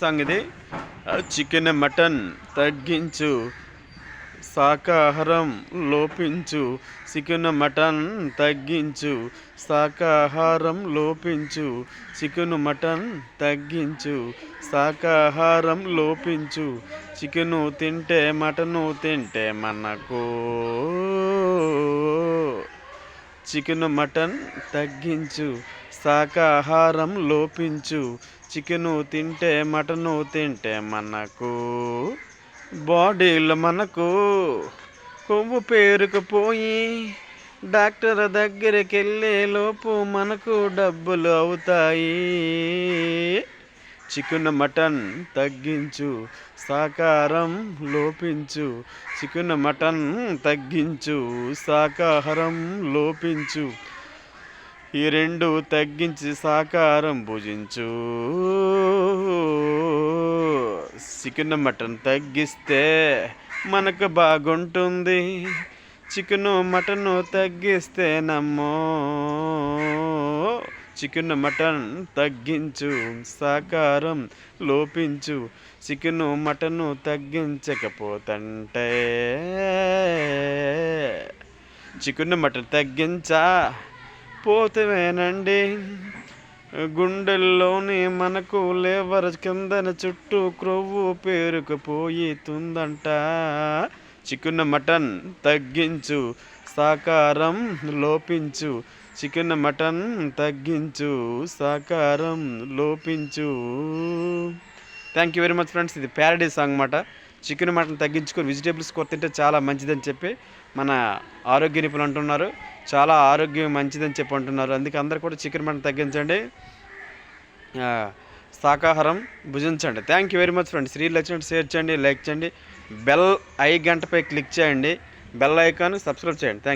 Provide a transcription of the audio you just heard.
Song ఇది. Chicken mutton తగ్గించు, శాకాహారం లోపించు. చికెన్ మటన్ తగ్గించు, శాకాహారం లోపించు. చికెన్ మటన్ తగ్గించు, శాకాహారం లోపించు. చికెను తింటే మటను తింటే మనకు. చికెన్ మటన్ తగ్గించు, శాకాహారం లోపించు. చికెను తింటే మటను తింటే మనకు బాడీలో మనకు కొవ్వు పేరుకుపోయి డాక్టర్ దగ్గరికి వెళ్ళేలోపు మనకు డబ్బులు అవుతాయి. చికెన్ మటన్ తగ్గించు, శాకాహారం లోపించు. చికెన్ మటన్ తగ్గించు, శాకాహారం లోపించు. ఈ రెండు తగ్గించి శాకాహారం భుజించు. చికెన్ మటన్ తగ్గిస్తే మనకు బాగుంటుంది. చికెను మటను తగ్గిస్తే నమ్మో. చికెన్ మటన్ తగ్గించు, శాకాహారం లోపించు. చికెను మటను తగ్గించకపోతంటే చికెన్ మటన్ తగ్గించా పోతేవేనండి గుండెల్లోని మనకు లేవర్ కిందన చుట్టూ క్రొవ్వు పేరుకుపోయితుందంట. చికెన్ మటన్ తగ్గించు, శాకాహారం లోపించు. చికెన్ మటన్ తగ్గించు, శాకాహారం లోపించు. Thank you very much friends. ఇది ప్యారడీ సాంగ్ అన్నమాట. చికెన్ మటన్ తగ్గించుకొని వెజిటేబుల్స్ కూర తింటే చాలా మంచిదని చెప్పి మన ఆరోగ్య నిపుణులు అంటున్నారు. చాలా ఆరోగ్యం మంచిదని చెప్పి అంటున్నారు. అందుకే అందరు కూడా చికెన్ మటన్ తగ్గించండి, శాకాహారం భుజించండి. Thank you very much friends. Reel నచ్చినట్టు షేర్ చేయండి, లైక్ చేయండి, బెల్ గంటపై క్లిక్ చేయండి, బెల్ ఐకాన్ సబ్స్క్రైబ్ చేయండి. థ్యాంక్